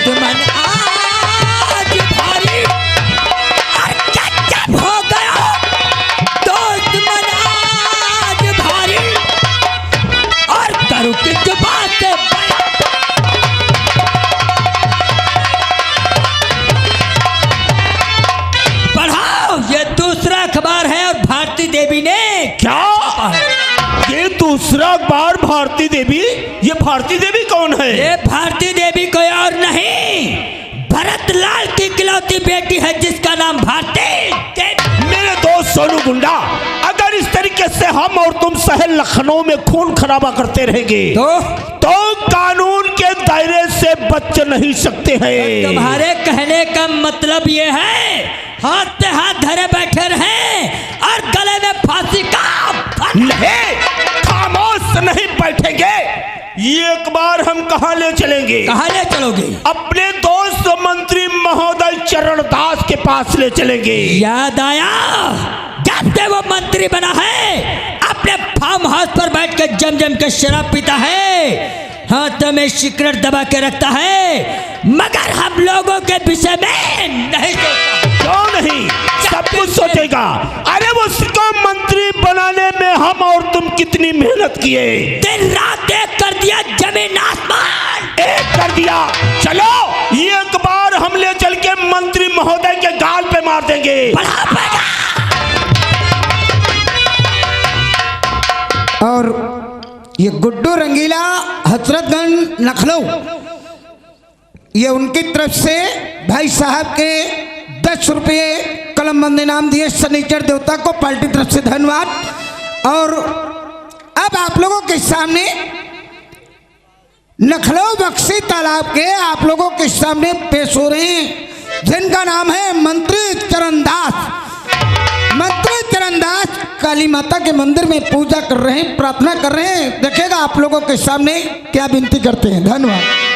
दुश्मन आज भारी और गजब हो गया, दुश्मन आज भारी और करू की जुबान से पढ़ाओ। ये दूसरा अखबार है और भारती देवी ने क्या ये दूसरा अखबार भारती देवी? ये भारती देवी कौन है? ये भारती देवी कोई और नहीं, भरत लाल की इकलौती बेटी है जिसका नाम भारती देवी। मेरे दोस्त सोनू गुंडा, अगर इस तरीके से हम और तुम शहर लखनऊ में खून खराबा करते रहेंगे तो कानून के दायरे से बच नहीं सकते हैं। तुम्हारे कहने का मतलब ये है हाथ पे हाथ धरे बैठे रहे और गले में फांसी का नहीं, खामोश नहीं बैठेंगे। ये एक बार हम कहाँ ले चलेंगे? कहाँ ले चलोगे? अपने दोस्त मंत्री महोदय चरण दास के पास ले चलेंगे। याद आया, जब से वो मंत्री बना है अपने फार्म हाउस पर बैठ के जम जम के शराब पीता है, हाथ में सिगरेट दबा के रखता है, मगर हम लोगों के विषय में नहीं सोचता। क्यों नहीं? सब कुछ सोचेगा। अरे वो उसको मंत्री बनाने में हम और तुम कितनी मेहनत किए, दिन रात एक कर दिया, जमीन आसमान एक कर दिया। चलो ये एक बार हम ले चल के मंत्री महोदय के गाल पे मार देंगे। और ये गुड्डू रंगीला हजरतगंज लखनऊ, ये उनकी तरफ से भाई साहब के 10 रुपये कलमबंद इनाम दिए शनिचर देवता को, पार्टी तरफ से धन्यवाद। और अब आप लोगों के सामने लखनऊ बक्सी तालाब के आप लोगों के सामने पेश हो रहे हैं, जिनका नाम है मंत्री चरणदास। मंत्री चरणदास काली माता के मंदिर में पूजा कर रहे हैं, प्रार्थना कर रहे हैं। देखिएगा आप लोगों के सामने क्या विनती करते हैं। धन्यवाद।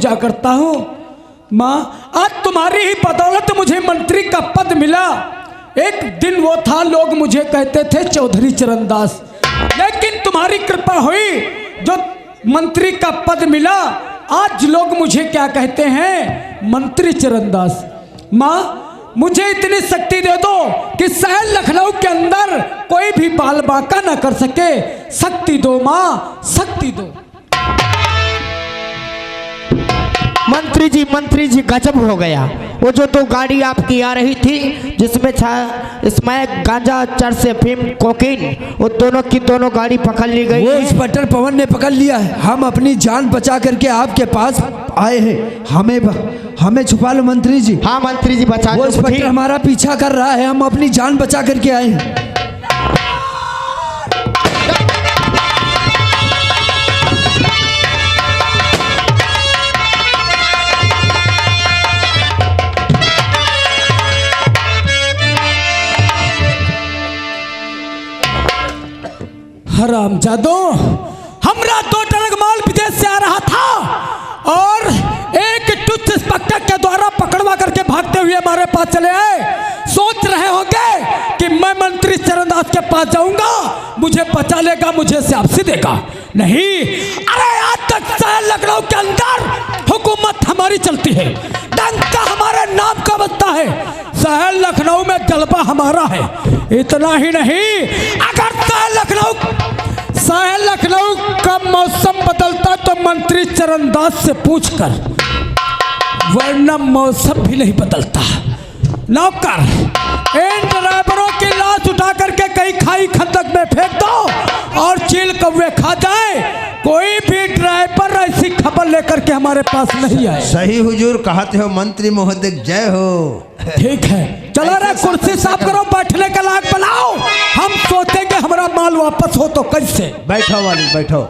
पूजा करता हूँ। माँ, आज तुम्हारी ही बदौलत मुझे मंत्री का पद मिला। एक दिन वो था लोग मुझे कहते थे चौधरी चरणदास, लेकिन तुम्हारी कृपा हुई जो मंत्री का पद मिला, आज लोग मुझे क्या कहते हैं, मंत्री चरणदास। माँ, मुझे इतनी शक्ति दे दो कि शहर लखनऊ के अंदर कोई भी बाल बांका न कर सके। शक्ति दो माँ, शक्ति दो। मंत्री जी गजब हो गया। वो जो दो गाड़ी आपकी आ रही थी जिसमें इसमें गांजा, चरस, अफीम, कोकीन, वो दोनों की दोनों गाड़ी पकड़ ली गई। वो इंस्पेक्टर पवन ने पकड़ लिया है। हम अपनी जान बचा करके आपके पास आए हैं। हमें छुपा लो मंत्री जी। हाँ मंत्री जी, बचा लो। वो इंस्पेक्टर हमारा पीछा कर रहा है, हम अपनी जान बचा करके आए हैं। हरामजादो, हमरा 2 ट्रक माल विदेश से आ रहा था और एक टुच्च इंस्पेक्टर के द्वारा पकड़वा करके भागते हुए हमारे पास चले आए। सोच रहे होंगे कि मैं मंत्री चरणदास के पास जाऊंगा, मुझे बचा लेगा, मुझे शाबाशी देगा। नहीं, अरे आज तक शहर लखनऊ के अंदर हुकूमत हमारी चलती है, डंका हमारे नाम का बजता है, शहर लखनऊ में जलवा हमारा है। इतना ही नहीं, अगर शहर लखनऊ का मौसम बदलता तो मंत्री चरणदास से पूछकर, वरना मौसम भी नहीं बदलता। नौकर, इन ड्राइवरों की लाश उठा करके कहीं खाई खंदक में फेंक दो और चील कौवे खा जाए। कोई भी ड्राइवर ऐसी खबर लेकर के हमारे पास नहीं आए। सही हुजूर कहते हो मंत्री महोदय, जय हो। ठीक है, चलो रे कुर्सी साफ करो, बैठने का लायक बनाओ। हम सोचेंगे हमारा माल वापस हो तो कैसे। बैठो वाली, बैठो।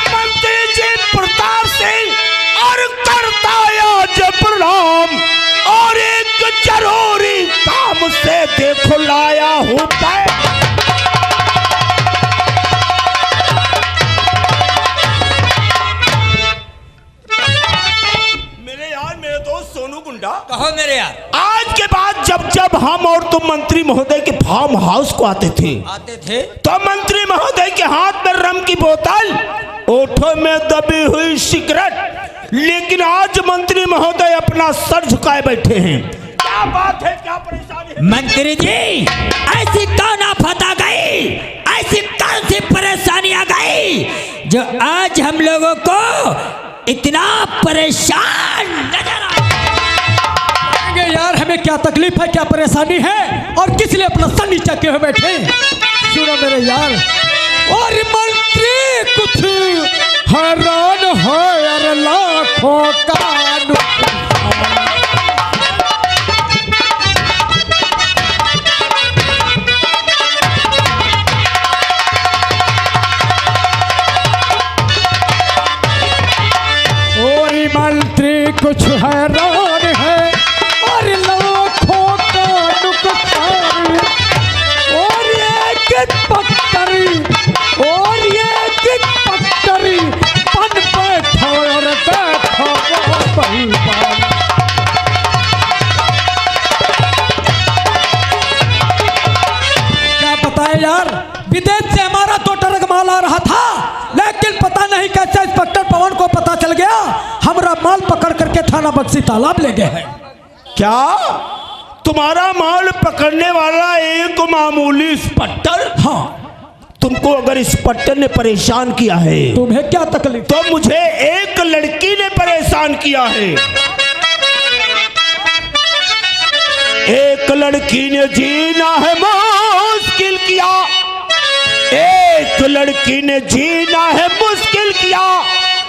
मंत्री जी प्रताप सिंह और करता आज प्रणाम, और एक जरूरी काम से देखो लाया हूँ मेरे दोस्त सोनू गुंडा। कहो मेरे यार। आज के बाद जब जब हम और तुम मंत्री महोदय के फार्म हाउस को आते थे तो मंत्री महोदय के हाथ में रम की बोतल, ओठों में दबी हुई सिगरेट, लेकिन आज मंत्री महोदय अपना सर झुकाए बैठे हैं। क्या बात है, क्या परेशानी है? मंत्री जी, ऐसी कौन आफत आ गई, ऐसी कौन सी परेशानी आ गई जो आज हम लोगों को इतना परेशान नजर आ यार? हमें क्या तकलीफ है, क्या परेशानी है, और किस लिए अपना सर नीचा के हुए बैठे? सुनो मेरे यार, और मंत्री कुछ हैरान हो यार, लाखों का मंत्री कुछ हैरान है और लाखों का नुकसान, और एक पक्करी पन बैठा और देखो परिवार। क्या बताए यार, विदेश से हमारा 2 ट्रक माल आ रहा था, लेकिन पता नहीं कैसे इंस्पेक्टर पवन को पता चल गया, हमारा माल पकड़ करके थाना बक्सी तालाब ले गए हैं। क्या तुम्हारा माल पकड़ने वाला एक मामूली इंस्पेक्टर? हाँ। तुमको अगर इंस्पेक्टर ने परेशान किया है, तुम्हें क्या तकलीफ? तो मुझे एक लड़की ने परेशान किया है। एक लड़की ने जीना है मुश्किल किया, एक लड़की ने जीना है मुश्किल किया,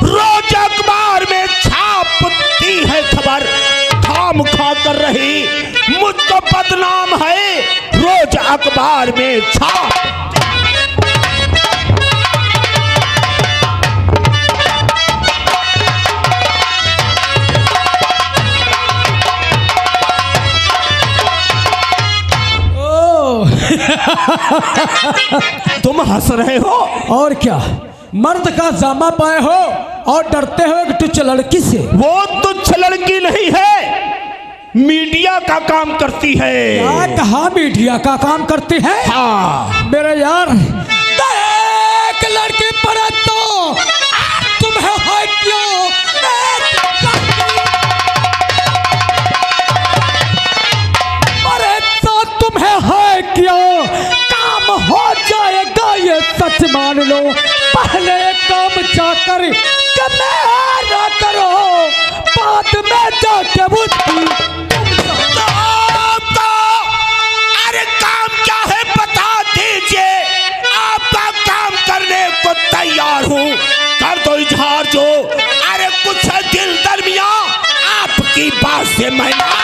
रोज अखबार में छापती है खबर, खाम खा कर रही मुझको बदनाम है, रोज अखबार में छाप। तुम हंस रहे हो? और क्या, मर्द का जामा पाए हो और डरते हो एक तुच्छ लड़की से। वो तुच्छ लड़की नहीं है, मीडिया का काम करती है। क्या कहा? मीडिया का काम करती है? हाँ। मेरे यार, एक लड़की पर तो तुम्हें है क्यों? अरे तो तुम्हें है क्यों? काम हो जाएगा ये सच मान लो। पहले काम जाकर ना करो, बाद में जाके उसकी। अरे काम क्या है बता दीजिए, आपका काम करने को तैयार हूँ। कर दो इजहार जो, अरे कुछ है दिल दरमिया, आपकी बात से मैं ना।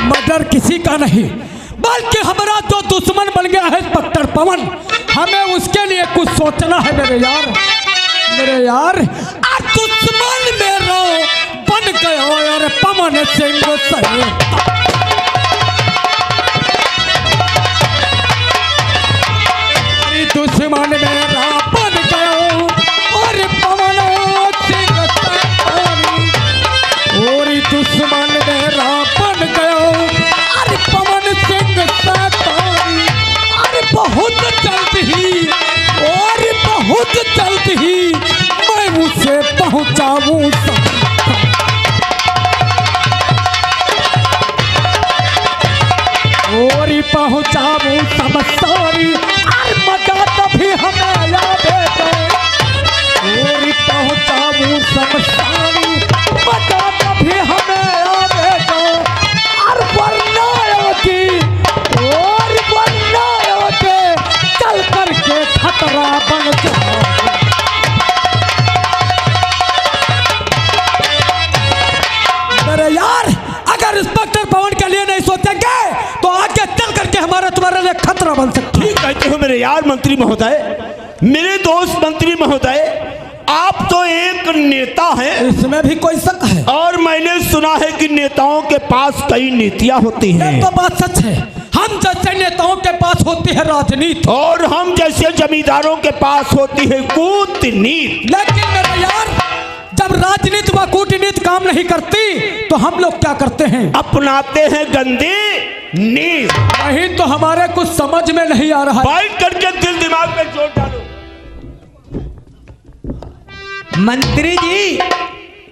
मर्डर किसी का नहीं, बल्कि हमारा जो दुश्मन बन गया है इंस्पेक्टर पवन, हमें उसके लिए कुछ सोचना है मेरे यार। मेरे यार, दुश्मन मेरा बन गया यार पवन सिंह सही। दुश्मन मेरा बन गया और पवन सिंह सही। और दुश्मन मेरा बन गया अरे पवन सिंह सही। अरे बहुत जल्द ही और बहुत जल्द ही मैं उसे पहुंचाऊं। और पहुंचाऊं समस्तारी, अरे मजा तभी हमें याद है। और पहुंचाऊं समस्तारी, मजा तभी हमें याद है। और वरना की और वरना के चल करके खतरा बन जाए। मेरे यार, अगर इंस्पेक्टर पवन के लिए नहीं सोचेंगे तो आगे चल करके हमारा तुम्हारे लिए खतरा बन सकता है। ठीक कहते हो मेरे यार मंत्री महोदय, मेरे दोस्त मंत्री महोदय, आप तो एक नेता हैं। इसमें भी कोई शक है? और मैंने सुना है कि नेताओं के पास कई नीतियां होती हैं। ये तो बात सच है। हम जैसे नेताओं के पास होती है राजनीति, और हम जैसे जमींदारों के पास होती है कूटनीति। लेकिन मेरे यार, जब राजनीति व कूटनीति काम नहीं करती तो हम लोग क्या करते हैं? अपनाते हैं गंदी नीति। वही तो हमारे कुछ समझ में नहीं आ रहा है। बैठ करके दिल दिमाग पे जोर डालो। मंत्री जी,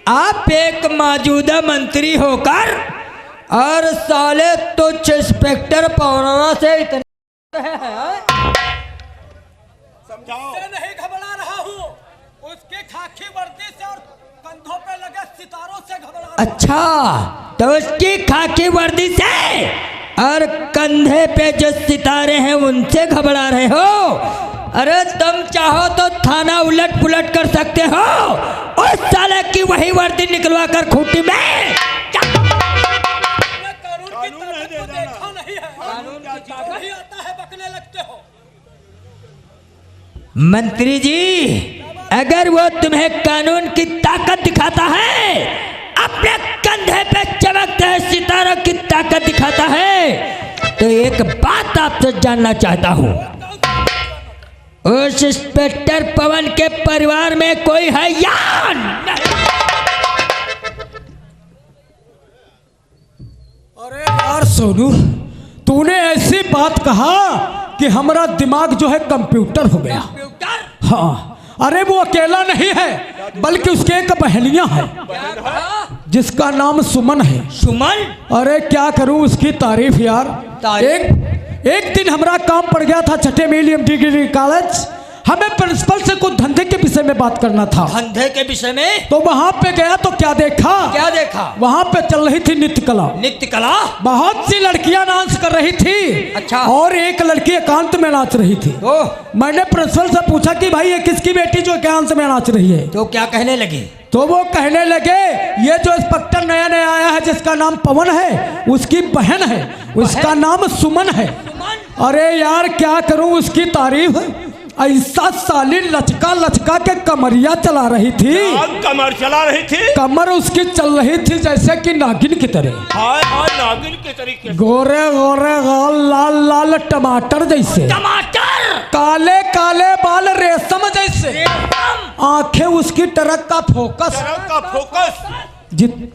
आप एक मौजूदा मंत्री होकर और साले तुच्छ इंस्पेक्टर पवनवा से इतना समझाओ। नहीं घबरा रहा हूँ, उसके खाकी वर्दी से और कंधों पे लगे सितारों से घबरा रहा हूं। अच्छा, तो उसकी खाकी वर्दी से और कंधे पे जो सितारे हैं उनसे घबरा रहे हो? अरे तुम चाहो तो थाना उलट पुलट कर सकते हो, उस साले की वही वर्दी निकलवा कर खूंटी में। कानून की ताकत को देखा नहीं है। कानून की ताकत नहीं आता है, बकने लगते हो। मंत्री जी, अगर वो तुम्हें कानून की ताकत दिखाता है, अपने कंधे पे चमकते हैं सितारों की ताकत दिखाता है, तो एक बात आपसे जानना चाहता हूँ, उस इंस्पेक्टर पवन के परिवार में कोई है या नहीं? अरे यार सोनू, तूने ऐसी बात कहा कि हमारा दिमाग जो है कंप्यूटर हो गया। कंप्यूटर? हाँ, अरे वो अकेला नहीं है, बल्कि उसके एक बहनियां हैं जिसका नाम सुमन है। सुमन? अरे क्या करूं उसकी तारीफ यार। एक दिन हमारा काम पड़ गया था छठे मीडियम डिग्री कॉलेज। हमें प्रिंसिपल से कुछ धंधे के विषय में बात करना था। धंधे के विषय में? तो वहाँ पे गया तो क्या देखा? क्या देखा? वहाँ पे चल रही थी नृत्य कला। नृत्य कला? बहुत सी लड़कियां डांस कर रही थी। अच्छा। और एक लड़की एकांत में नाच रही थी। ओह। मैंने प्रिंसिपल से पूछा कि भाई ये किसकी बेटी जो एकांत में नाच रही है? तो क्या कहने लगे? तो वो कहने लगे ये जो इंस्पेक्टर नया नया आया है जिसका नाम पवन है, उसकी बहन है, उसका नाम सुमन है। अरे यार क्या करूं उसकी तारीफ, ऐसा साली लचका लचका के कमरिया चला रही थी, कमर चला रही थी, कमर उसकी चल रही थी जैसे कि नागिन की तरह। हाय हाय नागिन के तरीके से। गोरे गोरे गाल, लाल लाल टमाटर जैसे, टमाटर, काले काले बाल रेशम जैसे, आंखें उसकी टरक का फोकस। का फोकस।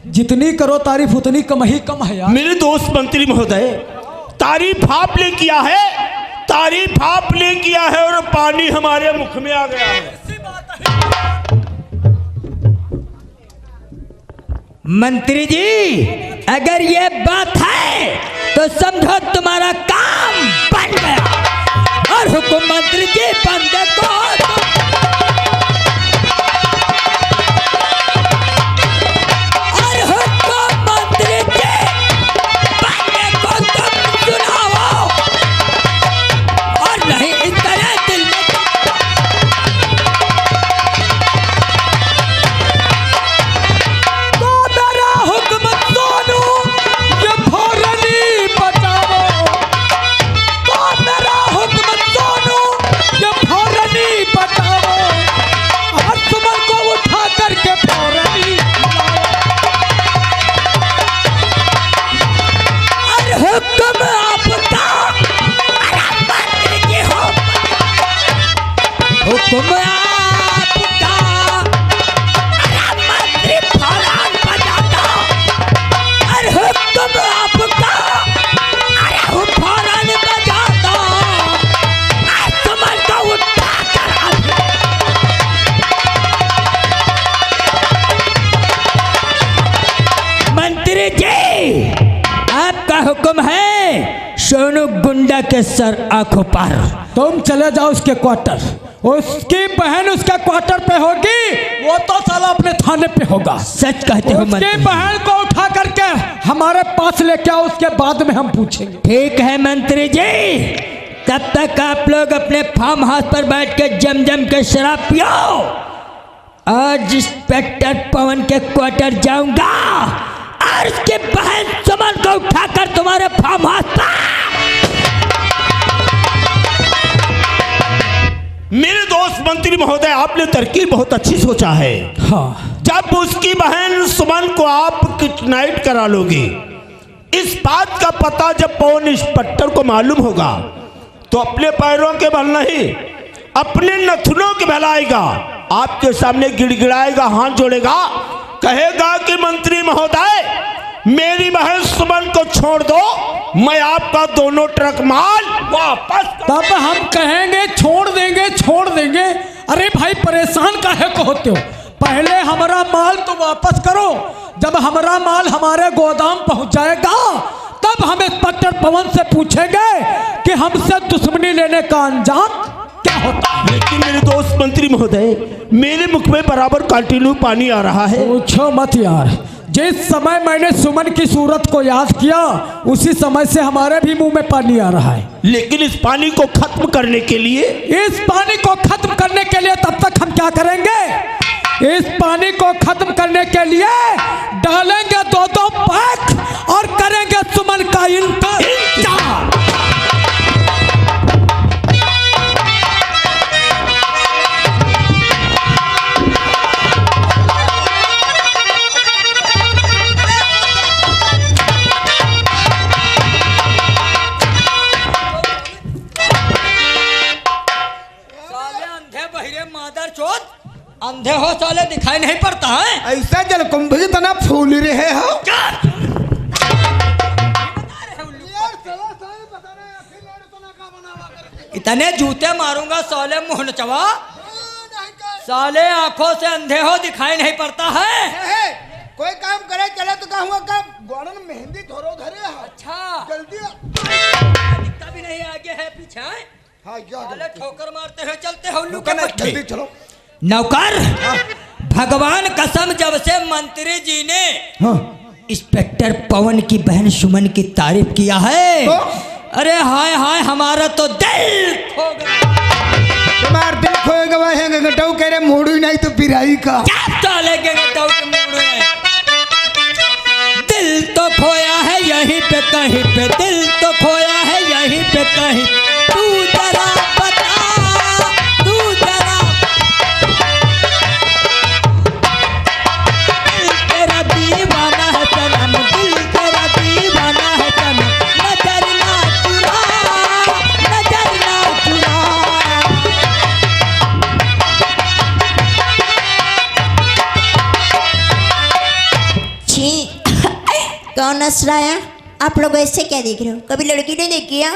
जितनी करो तारीफ उतनी कम ही कम है यार। मेरे दोस्त मंत्री महोदय, तारीफ आपने किया है, तारीफ आपने किया है और पानी हमारे मुख में आ गया है। मंत्री जी अगर ये बात है तो समझो तुम्हारा काम बन गया और हुकुम मंत्री जी बंदे को और हुकुम मंत्री जी बंदे को तुम सुनाओ और नहीं इस तरह दिल में हुकुम आपका मंत्री फौरन बजाता और हुकुम आपका फौरन बजाता सुमन को उठाकर मंत्री जी आपका हुक्म है सोनू गुंडा के सर आंखों पर। तुम चले जाओ उसके क्वार्टर, उसकी बहन उसके क्वार्टर पे होगी, वो तो साला अपने थाने पे होगा। सच कहते हो उसकी मंत्री। बहन को उठा करके हमारे पास लेके आओ, उसके बाद में हम पूछेंगे। ठीक है मंत्री जी, तब तक आप लोग अपने फार्म हाउस पर बैठ के जम जम के शराब पियो। आज इंस्पेक्टर पवन के क्वार्टर जाऊंगा और उसकी बहन सुमन को उठाकर तुम्हारे फार्म हाउस पर। मेरे दोस्त मंत्री महोदय, आपने तरकीब बहुत अच्छी सोचा है। हाँ, जब उसकी बहन सुमन को आप किडनैप करा लोगे, इस बात का पता जब पवन इंस्पेक्टर को मालूम होगा तो अपने पैरों के बल नहीं अपने नथुनों के बल आएगा, आपके सामने गिड़गिड़ाएगा, हाथ जोड़ेगा, कहेगा कि मंत्री महोदय मेरी बहन सुमन को छोड़ दो, मैं आपका दोनों ट्रक माल वापस। तब हम कहेंगे छोड़ देंगे छोड़ देंगे। अरे भाई परेशान काहे को होते हो, पहले हमारा माल तो वापस करो। जब हमारा माल हमारे गोदाम पहुंच जाएगा तब हम इंस्पेक्टर पवन से पूछेंगे कि हमसे दुश्मनी लेने का अंजाम क्या होता है। लेकिन मेरे दोस्त मंत्री महोदय, मेरे मुख में बराबर कंटिन्यू पानी आ रहा है। पूछो मत यार, जिस समय मैंने सुमन की सूरत को याद किया उसी समय से हमारे भी मुंह में पानी आ रहा है। लेकिन इस पानी को खत्म करने के लिए, इस पानी को खत्म करने के लिए तब तक हम क्या करेंगे, इस पानी को खत्म करने के लिए डालेंगे 2-2 पैक और करेंगे सुमन का इंतजार। अंधे हो साले, दिखाई नहीं पड़ता है। ऐसा जलकुंभ तना फूल रहे हो। इतने जूते मारूंगा साले मुंह नचवा, साले आंखों से अंधे हो, दिखाई नहीं पड़ता है। कोई काम करे चले तो कहूँगा का गौड़न मेहंदी थोरो धरे है। अच्छा जल्दी दिखता भी नहीं आगे है पीछे है। हाँ साले ठोकर मारते हुए चलते हो लू के क्या पट्टी। जल्दी चलो। नौकर, भगवान कसम जब से मंत्री जी ने इंस्पेक्टर पवन की बहन सुमन की तारीफ किया है, अरे हाय हाय हमारा तो दिल खो गया। तुम्हार दिल खोएगा वह गटऊ कह रहे मूड ही नहीं नहीं तो पिराई का। क्या साले के नेताओं के मूड में? दिल तो खोया है यहीं पे कहीं पे, दिल तो खोया है यहीं पे कहीं, तू जरा बता, तू जरा। दिल तेरा दीवाना है सनम, दिल तेरा दीवाना है सनम, नजर ना चुरा, नजर ना चुरा। छी कौन हंस रहा है? आप लोग ऐसे क्या देख रहे हो? कभी लड़की नहीं देखी है?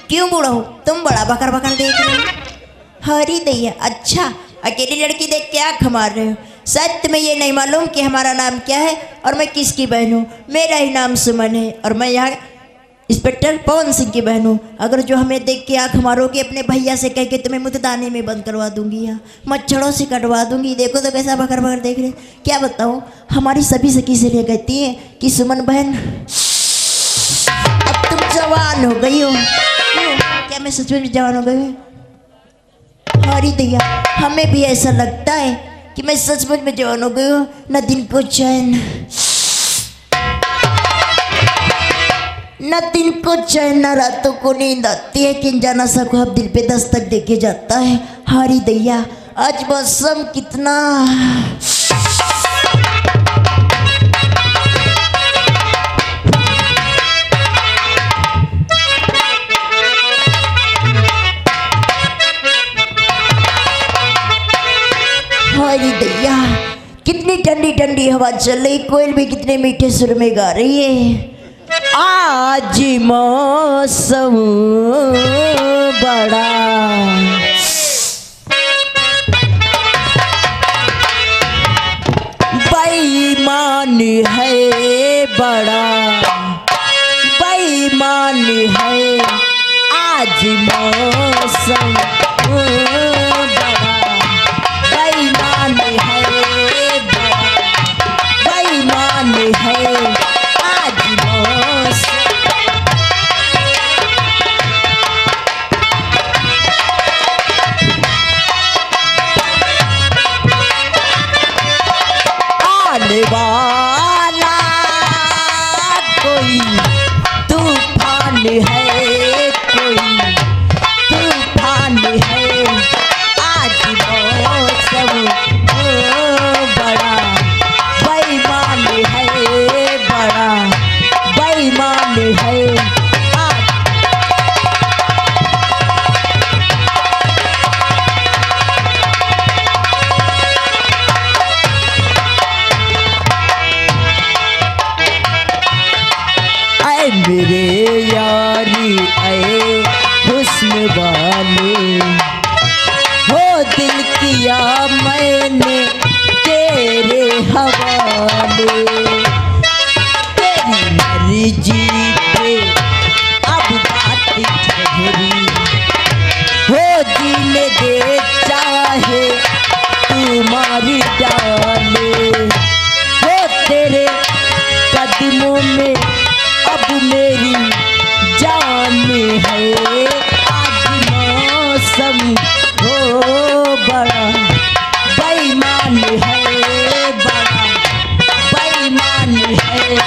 क्यों बूढ़ा हो तुम, बड़ा बकर बकर देख रहे हो? हरी दैया, अच्छा अकेली लड़की देख के आँख मार रहे हो। शायद तुम्हें ये नहीं मालूम कि हमारा नाम क्या है और मैं किसकी बहन हूँ। मेरा ही नाम सुमन है और मैं यहाँ इंस्पेक्टर पवन सिंह की बहन हूँ। अगर जो हमें देख के आँख मारोगे अपने भैया से कह के तुम्हें मुतदाने में बंद करवा दूंगी या मच्छरों से कटवा दूंगी। देखो तो कैसा बकर बकर देख रहे। क्या बताऊँ, हमारी सभी सखी से कहती है कि सुमन बहन अब तुम जवान हो गई हो। क्यों? क्या मैं सच में जवान हो गई हूँ? हरी दैया, हमें भी ऐसा लगता है कि मैं सचमुच में जवान हो गई हूँ। न दिन को चैन, न दिन को चैन, न रातों को नींद आती है कि जाना सा ख्वाब दिल पे दस्तक देके जाता है। हरी दैया, आज मौसम कितना हरी दैया, कितनी ठंडी ठंडी हवा चल रही, कोयल भी कितने मीठे सुर में गा रही है। आज मौसम बड़ा बेईमान है, बड़ा बेईमान है। आज मौसम बड़ा बेईमान है, बड़ा बेईमान है। आज मौसम आने वाला कोई तूफान है, कोई तूफान है। आज मौसम बड़ा बेईमान है, बड़ा बेईमान है। आए मेरे यारी आए हुस्न वाले, हो दिल किया मैंने तेरे हवाले। तेरी मर्जी पे अब बात ठहरी, हो जीने दे चाहे तुम्हारी डाले। हो तेरे कदमों में अब मेरी जान है। आज मौसम हो बड़ा बेईमान है, बड़ा बेईमान है।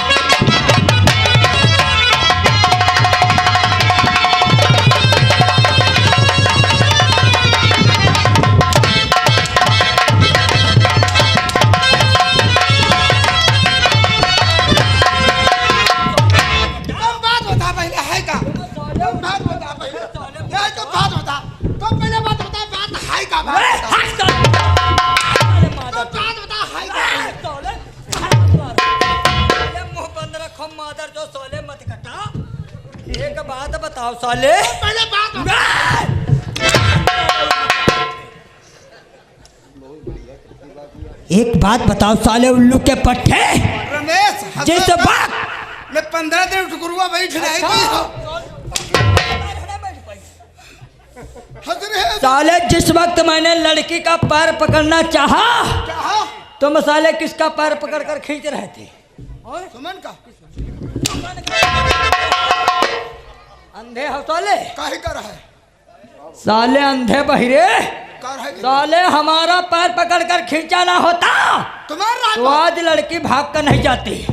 एक बात बताओ साले, पहले बात एक बात बताओ साले उल्लू के पट्टे रमेश, जैसे बात मैं 15 दिन ठुकरुआ बैठ साले। जिस वक्त मैंने लड़की का पैर पकड़ना चाहा तो मसाले किसका पैर पकड़ कर खींच रहे थे? सुमन का। अंधे हो साले, काहे कर रहा है? साले अंधे बहिरे साले हमारा पैर पकड़कर खींचा ना होता तुम्हारा तो आज लड़की भाग कर नहीं जाती।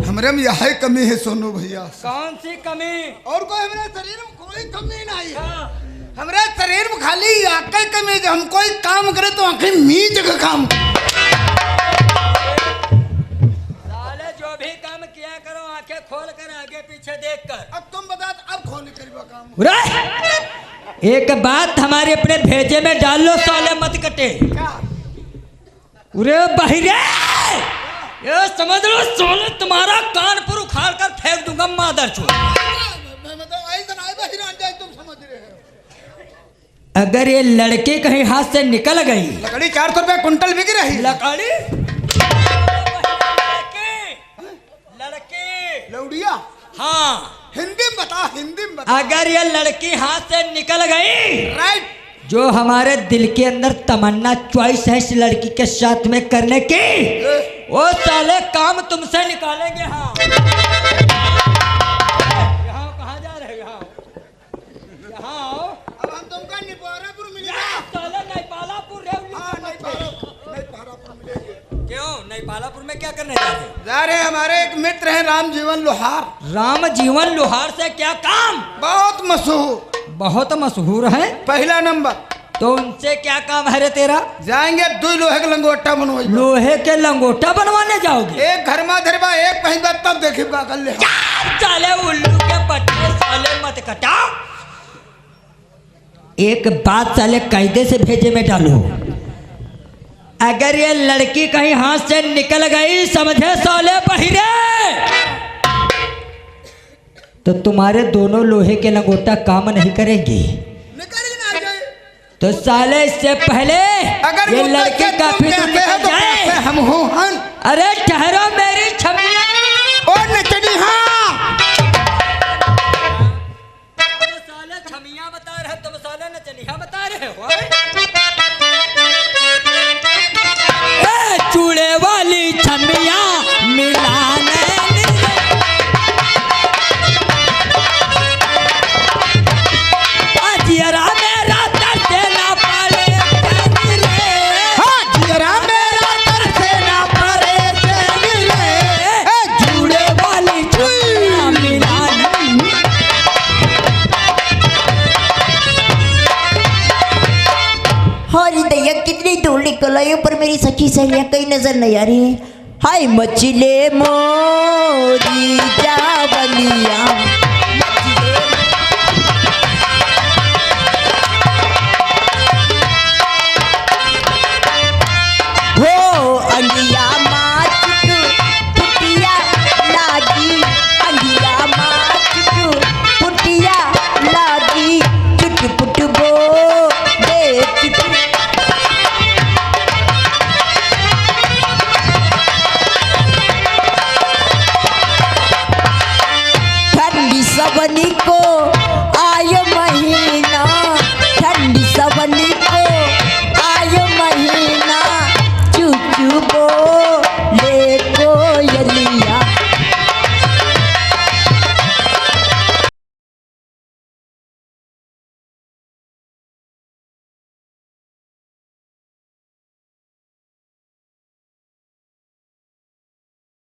हमरे में यही कमी है सोनू भैया। कौन सी कमी? और कोई हमारे शरीर में कोई कमी नहीं है। हमारे शरीर में खाली आंखें कमी है। हम कोई काम करे तो आंखें मीच का काम। साले जो भी काम किया करो आंखें खोल कर आगे पीछे देख कर। अब तुम बता अब खोल करीबा काम। उरे! एक बात हमारे अपने भेजे में डाल लो साले मत कटे। उरे बहिरे ये समझ लो साले तुम्हारा कानपुर उखाड़ कर फेंक दूंगा मादर चोद। अगर ये लड़की कहीं हाथ से निकल गई लकड़ी 400 रुपए कुंटल बिक रही। लकड़ी लड़की लौड़िया हाँ हिंदी में बता हिंदी में बता। अगर ये लड़की हाथ से निकल गई राइट जो हमारे दिल के अंदर तमन्ना चॉइस है इस लड़की के साथ में करने की वो साले काम तुमसे निकालेंगे। हाँ यहाँ कहाँ जा रहे हो? यहाँ आओ। अब हम तुमका निपारापुर मिलेगा। साले नईपालापुर मिलेंगे। क्यों नईपालापुर में क्या करने जा रहे? जा रहे हमारे एक मित्र हैं राम जीवन लोहार। राम जीवन लोहार से क्या काम? बहुत मशहूर बहुत मशहूर है। पहला नंबर। तो उनसे क्या काम है रे तेरा? जाएंगे 2 लोहे का लंगोटा बनवाई। लोहे के लंगोटा बनवाने जाओगे? एक घर में धरबा एक पहिबा तब देखिएगा कर ले। साले उल्लू के पट्टे साले मत कटा। एक बात साले कायदे से भेजे में डालो। अगर ये लड़की कहीं हाथ से निकल गई समझे साले बहिरे तो तुम्हारे दोनों लोहे के लंगोटा काम नहीं करेंगे। तो साले इससे पहले अगर ये लड़की काफी दूर निकल जाए। हम हो हन। अरे ठहरो मेरी छमिया और नचनी हाँ। साले छमिया बता रहे तुम साले नचनिया बता रहे हो। ए चूड़े वाली छमिया मिलाने जियरा मेरा तरसे ना पड़े हाँ जियरा मेरा तरसे ना पड़े चूड़े वाली छमिया मिलाने। हरी दैया कितनी दूर निकल आई पर मेरी सखी सहेलियां कहीं नजर नहीं आ रही है। हाय मचले मोरी जावलिया